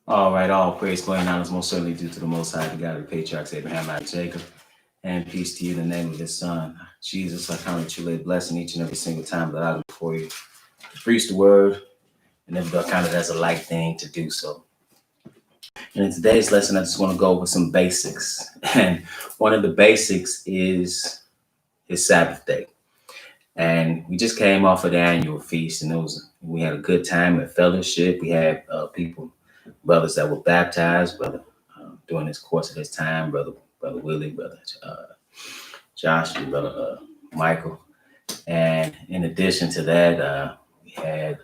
All right, all praise, glory, and honor is most certainly due to the Most High, the God of the patriarchs, Abraham, Isaac, Jacob. And peace to you in the name of his Son, Jesus. I count it truly a blessing each and every single time that I look for you to preach the word, and never do I count it as a light thing to do so. And in today's lesson, I just want to go over some basics. And one of the basics is his Sabbath day. And we just came off of the annual feast, and we had a good time at fellowship. We had brothers that were baptized, during this course of this time, brother Willie, brother Josh, and brother Michael. And in addition to that, we had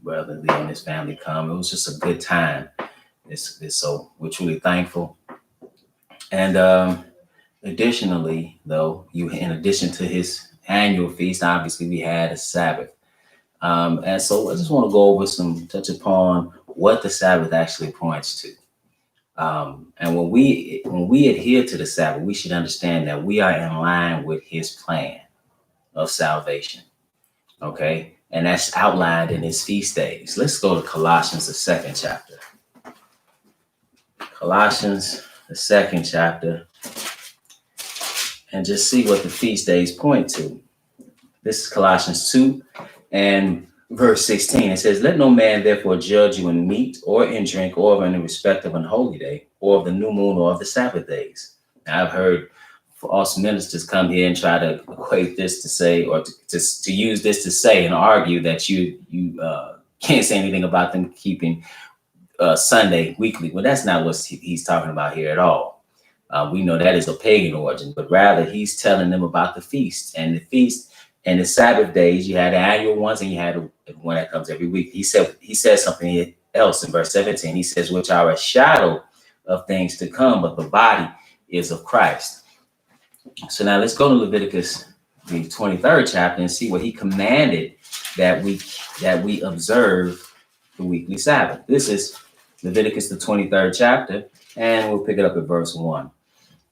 brother Lee and his family come. It was just a good time. So we're truly thankful. And additionally, though, in addition to his annual feast, obviously we had a Sabbath. And so I just want to go over touch upon what the Sabbath actually points to. And when we adhere to the Sabbath, we should understand that we are in line with his plan of salvation. Okay. And that's outlined in his feast days. Let's go to Colossians, the second chapter. Colossians, the second chapter, and just see what the feast days point to. This is Colossians 2 and verse 16. It says, "Let no man therefore judge you in meat or in drink or in respect of an holy day or of the new moon or of the Sabbath days." Now, I've heard false ministers come here and try to equate this to say, or to use this to say and argue that you can't say anything about them keeping Sunday weekly. Well, that's not what he's talking about here at all. We know that is a pagan origin, but rather he's telling them about the feast and the feast and the Sabbath days. You had the annual ones and you had one that comes every week. He says something else in verse 17. He says, "Which are a shadow of things to come, but the body is of Christ." So now let's go to Leviticus, the 23rd chapter, and see what he commanded that we observe the weekly Sabbath. This is Leviticus, the 23rd chapter, and we'll pick it up at verse 1.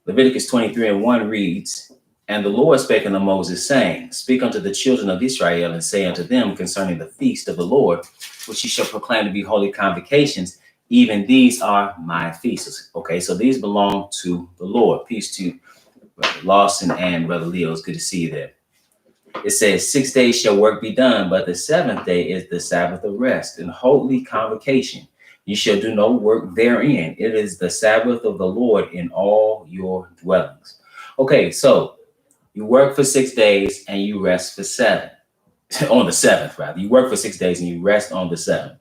Leviticus 23 and 1 reads, "And the Lord spake unto Moses, saying, Speak unto the children of Israel, and say unto them concerning the feast of the Lord, which ye shall proclaim to be holy convocations, even these are my feasts." Okay, so these belong to the Lord. Peace to Brother Lawson and Brother Leo. It's good to see you there. It says, 6 days shall work be done, but the seventh day is the Sabbath of rest and holy convocation. You shall do no work therein. It is the Sabbath of the Lord in all your dwellings. Okay, so you work for 6 days and you rest for 7. On the seventh, rather. You work for 6 days and you rest on the seventh.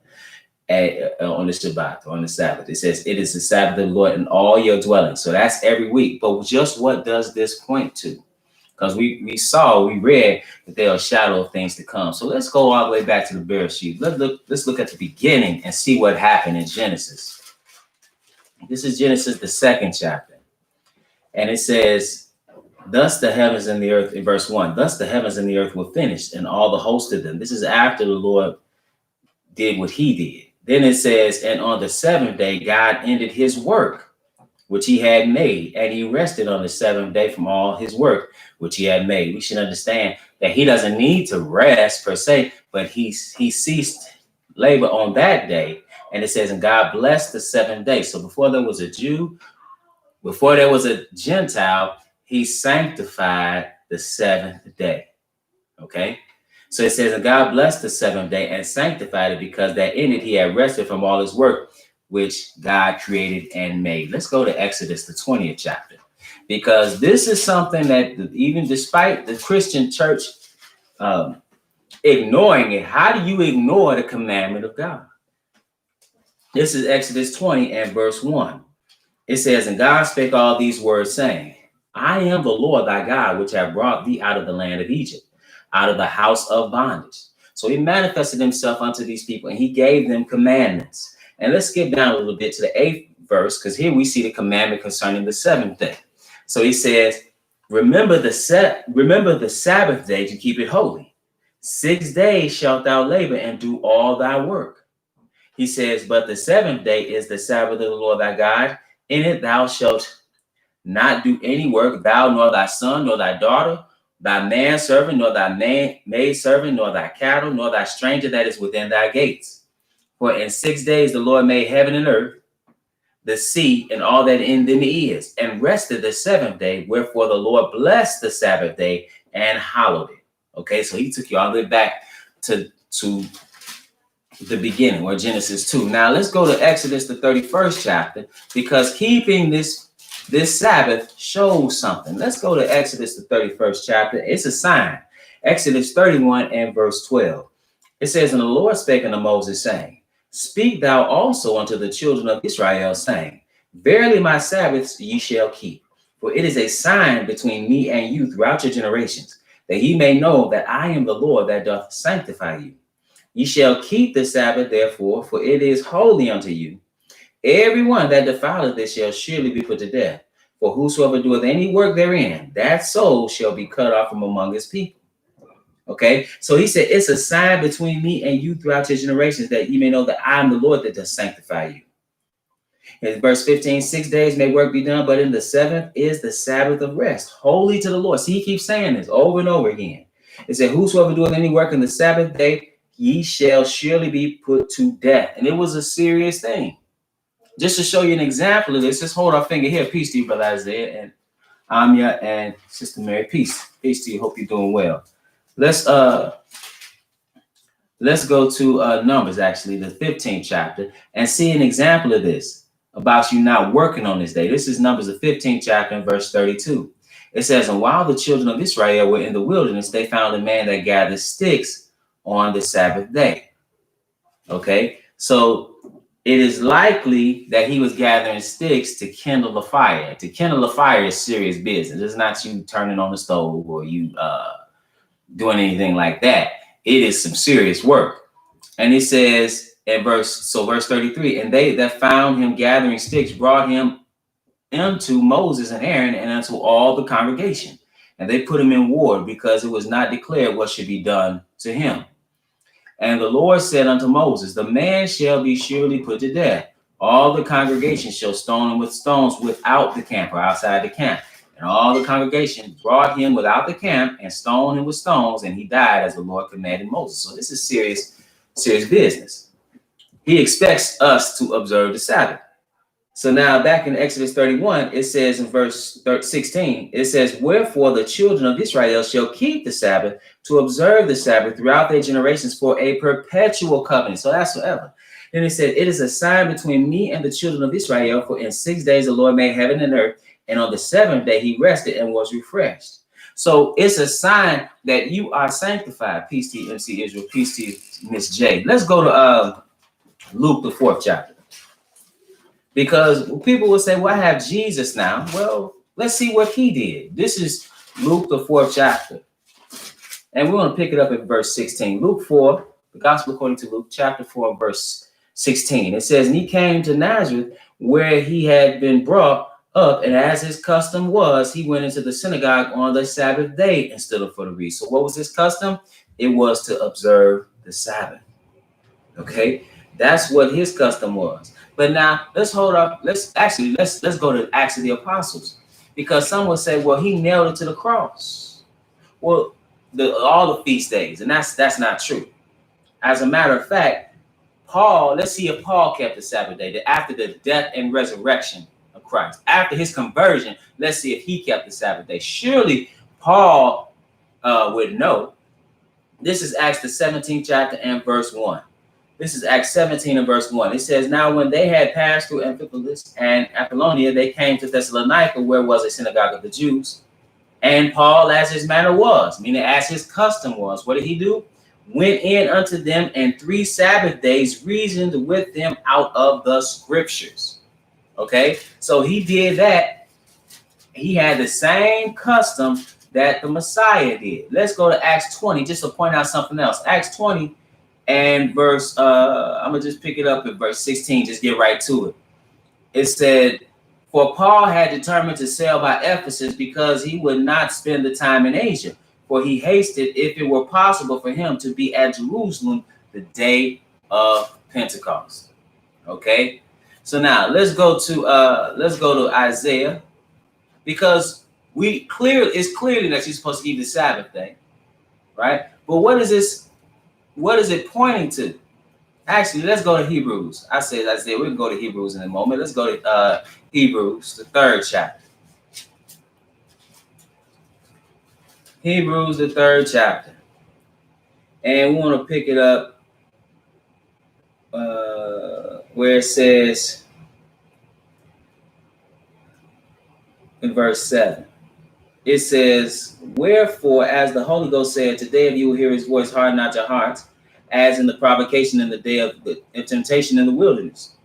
On the Shabbat, on the Sabbath. It says, it is the Sabbath of the Lord in all your dwellings. So that's every week. But just what does this point to? Because we read that they are a shadow of things to come. So let's go all the way back to the Bereshit. Let's look at the beginning and see what happened in Genesis. This is Genesis, the second chapter. And it says, "Thus the heavens and the earth," in verse 1, "Thus the heavens and the earth were finished, and all the host of them." This is after the Lord did what he did. Then it says, "And on the seventh day, God ended his work, which he had made, and he rested on the seventh day from all his work, which he had made." We should understand that he doesn't need to rest per se, but he ceased labor on that day. And it says, "And God blessed the seventh day." So before there was a Jew, before there was a Gentile, he sanctified the seventh day. Okay. So it says, "And God blessed the seventh day and sanctified it, because that in it he had rested from all his work, which God created and made." Let's go to Exodus, the 20th chapter, because this is something that even despite the Christian church ignoring it, how do you ignore the commandment of God? This is Exodus 20 and verse 1. It says, "And God spake all these words, saying, I am the Lord thy God, which have brought thee out of the land of Egypt, out of the house of bondage." So he manifested himself unto these people, and he gave them commandments. And let's skip down a little bit to the 8th verse, because here we see the commandment concerning the seventh day. So he says, remember the Sabbath day to keep it holy. 6 days shalt thou labor and do all thy work. He says, "But the seventh day is the Sabbath of the Lord thy God. In it thou shalt not do any work, thou, nor thy son, nor thy daughter, thy manservant, nor thy maidservant, nor thy cattle, nor thy stranger that is within thy gates. For in 6 days the Lord made heaven and earth, the sea, and all that in them is, and rested the seventh day. Wherefore the Lord blessed the Sabbath day and hallowed it. Okay, so he took you all the way back to the beginning, or Genesis 2. Now let's go to Exodus, the 31st chapter, because keeping this Sabbath shows something. Let's go to Exodus, the 31st chapter. It's a sign. Exodus 31 and verse 12. It says, and the Lord spake unto Moses, saying, speak thou also unto the children of Israel, saying, verily my Sabbaths ye shall keep, for it is a sign between me and you throughout your generations, that ye may know that I am the Lord that doth sanctify you. Ye shall keep the Sabbath, therefore, for it is holy unto you. Everyone that defileth it shall surely be put to death. For whosoever doeth any work therein, that soul shall be cut off from among his people. Okay, so he said, it's a sign between me and you throughout your generations, that you may know that I am the Lord that does sanctify you. In verse 15, 6 days may work be done, but in the seventh is the Sabbath of rest, holy to the Lord. See, he keeps saying this over and over again. It said, whosoever doeth any work in the Sabbath day, ye shall surely be put to death. And it was a serious thing. Just to show you an example of this, just hold our finger here. Peace to you, Brother Isaiah, and Amya, and Sister Mary. Peace. Peace to you. Hope you're doing well. Let's go to Numbers, actually, the 15th chapter, and see an example of this, about you not working on this day. This is Numbers, the 15th chapter, and verse 32. It says, and while the children of Israel were in the wilderness, they found a man that gathered sticks on the Sabbath day. Okay, so it is likely that he was gathering sticks to kindle a fire. To kindle a fire is serious business. It's not you turning on the stove or you doing anything like that. It is some serious work. And it says in verse 33, and they that found him gathering sticks brought him unto Moses and Aaron and unto all the congregation. And they put him in ward, because it was not declared what should be done to him. And the Lord said unto Moses, the man shall be surely put to death. All the congregation shall stone him with stones without the camp, or outside the camp. And all the congregation brought him without the camp and stoned him with stones, and he died as the Lord commanded Moses. So this is serious business. He expects us to observe the Sabbath. So now back in Exodus 31, it says in verse 16, it says, wherefore the children of Israel shall keep the Sabbath, to observe the Sabbath throughout their generations for a perpetual covenant. So that's forever. Then it said, it is a sign between me and the children of Israel, for in 6 days the Lord made heaven and earth, and on the seventh day he rested and was refreshed. So it's a sign that you are sanctified. Peace to you, MC Israel. Peace to you, Miss J. Let's go to Luke, the 4th chapter. Because people will say, well, I have Jesus now. Well, let's see what he did. This is Luke, the 4th chapter. And we're going to pick it up at verse 16. Luke 4, the gospel according to Luke, chapter 4, verse 16. It says, and he came to Nazareth, where he had been brought up, and as his custom was, he went into the synagogue on the Sabbath day and stood up for the read. So what was his custom? It was to observe the Sabbath. Okay, that's what his custom was. But now let's hold up. Let's go to Acts of the Apostles, because some will say, well, he nailed it to the cross. Well, all the feast days, and that's not true. As a matter of fact, Paul, let's see if Paul kept the Sabbath day. That after the death and resurrection of Christ, after his conversion, let's see if he kept the Sabbath day. Surely Paul would know. This is Acts the 17th chapter and verse 1. This is Acts 17 and verse 1. It says, now when they had passed through Amphipolis and Apollonia, they came to Thessalonica, where was a synagogue of the Jews. And Paul, as his manner was, meaning as his custom was, what did he do? Went in unto them, and 3 Sabbath days reasoned with them out of the scriptures. Okay, so he did that. He had the same custom that the Messiah did. Let's go to Acts 20, just to point out something else. Acts 20 and verse, I'm going to just pick it up at verse 16, just get right to it. It said, for Paul had determined to sail by Ephesus, because he would not spend the time in Asia, for he hasted, if it were possible for him, to be at Jerusalem the day of Pentecost. Okay, so now let's go to Isaiah, because it's clearly that you're supposed to keep the Sabbath day, right? But what is this? What is it pointing to? Actually, let's go to Hebrews. I said we can go to Hebrews in a moment. Let's go to Hebrews, the 3rd chapter. Hebrews, the 3rd chapter. And we want to pick it up where it says in verse 7. It says, wherefore, as the Holy Ghost said, today if you will hear his voice, harden not your hearts, as in the provocation in the day of the temptation in the wilderness.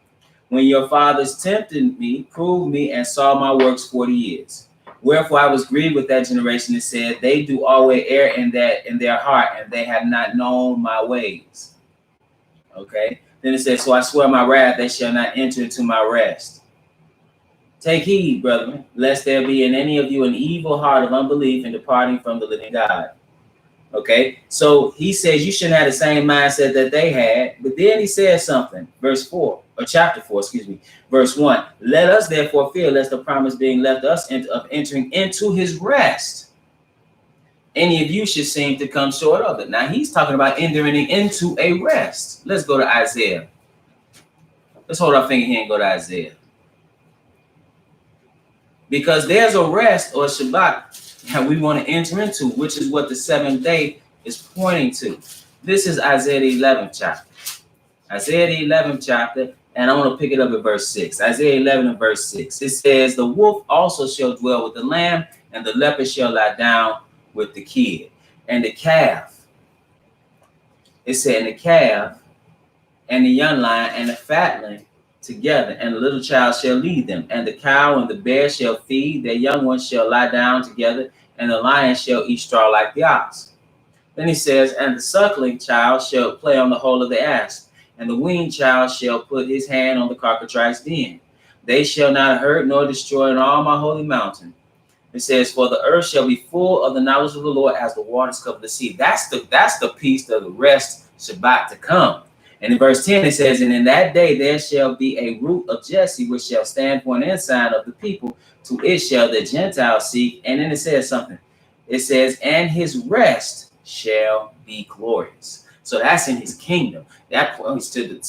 When your fathers tempted me, proved me, and saw my works 40 years. Wherefore I was grieved with that generation and said, they do always err in their heart, and they have not known my ways. Okay. Then it says, so I swear my wrath, they shall not enter into my rest. Take heed, brethren, lest there be in any of you an evil heart of unbelief in departing from the living God. Okay, so he says you shouldn't have the same mindset that they had, but then he says something, verse 4, or chapter 4, excuse me, verse 1. Let us therefore fear lest the promise being left us of entering into his rest, any of you should seem to come short of it. Now he's talking about entering into a rest. Let's go to Isaiah. Let's hold our finger here and go to Isaiah. Because there's a rest or Shabbat that we want to enter into, which is what the 7th day is pointing to. This is Isaiah the 11th chapter. Isaiah the 11th chapter, and I want to pick it up at verse 6. Isaiah 11 and verse 6. It says, the wolf also shall dwell with the lamb, and the leopard shall lie down with the kid. And the calf, it said, and the calf, and the young lion, and the fatling, together, and the little child shall lead them, and the cow and the bear shall feed, their young ones shall lie down together, and the lion shall eat straw like the ox. Then he says, and the suckling child shall play on the hole of the asp, and the weaned child shall put his hand on the cockatrice's den. They shall not hurt nor destroy in all my holy mountain. It says, for the earth shall be full of the knowledge of the Lord as the waters cover the sea. That's the peace of the rest Shabbat to come. And in verse 10, it says, and in that day there shall be a root of Jesse, which shall stand for an ensign of the people. To it shall the Gentiles seek. And then it says something. It says, and his rest shall be glorious. So that's in his kingdom. That points to the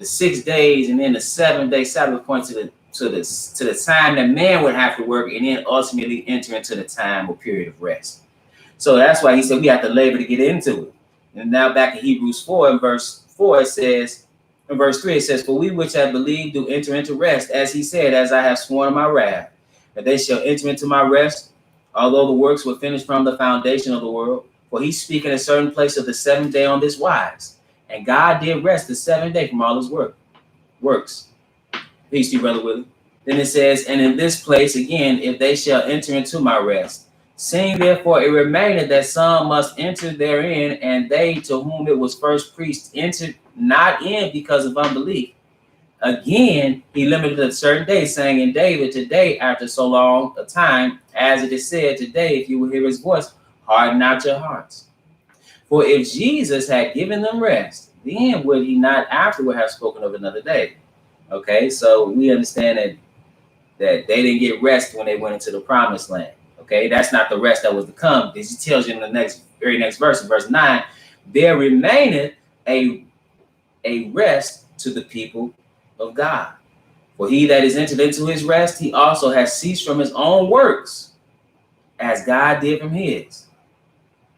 6 days, and then the 7th day Sabbath points to the time that man would have to work, and then ultimately enter into the time or period of rest. So that's why he said we have to labor to get into it. And now back in Hebrews 4 and verse 4, it says, in verse 3, it says, for we which have believed do enter into rest, as he said, as I have sworn in my wrath, that they shall enter into my rest, although the works were finished from the foundation of the world. For he speak in a certain place of the 7th day on this wise. And God did rest the 7th day from all his works. Peace to you, Brother Willie. Then it says, and in this place again, if they shall enter into my rest, seeing therefore it remaineth that some must enter therein, and they to whom it was first preached entered not in because of unbelief. Again, he limited a certain day, saying in David, today, after so long a time, as it is said, today, if you will hear his voice, harden not your hearts. For if Jesus had given them rest, then would he not afterward have spoken of another day? Okay, so we understand that they didn't get rest when they went into the promised land. Okay, that's not the rest that was to come. This he tells you in the very next verse, in verse 9, there remaineth a rest to the people of God. For he that is entered into his rest, he also has ceased from his own works, as God did from his.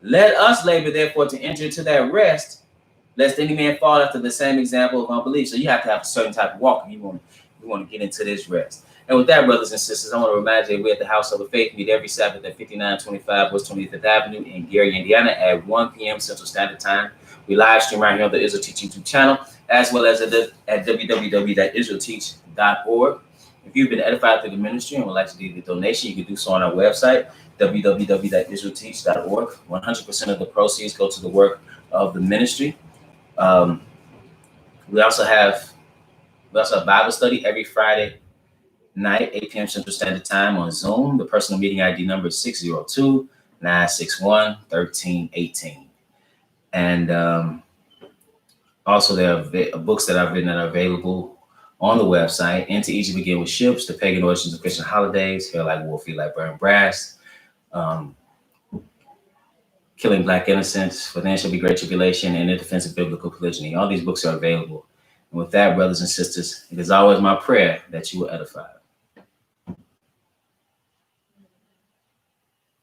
Let us labor therefore to enter into that rest, lest any man fall after the same example of unbelief. So you have to have a certain type of walk if you want to get into this rest. And with that, brothers and sisters, I want to remind you that we're at the House of the Faith, meet every Sabbath at 5925 West 25th Avenue in Gary, Indiana at 1 p.m. Central Standard Time. We live stream right here on the Israel Teach YouTube channel, as well as at www.israelteach.org. If you've been edified through the ministry and would like to leave a donation, you can do so on our website, www.israelteach.org. 100% of the proceeds go to the work of the ministry. We also have Bible study every Friday night, 8 p.m. Central Standard Time on Zoom. The personal meeting ID number is 602-961-1318. And also there are books that I've written that are available on the website. Into Egypt Begin with Ships, The Pagan Origins of Christian Holidays, Feel Like War, Feel Like Burn Brass, Killing Black Innocents, For Then Shall Be Great Tribulation, and In Defense of Biblical Polygyny. All these books are available. And with that, brothers and sisters, it is always my prayer that you will edify.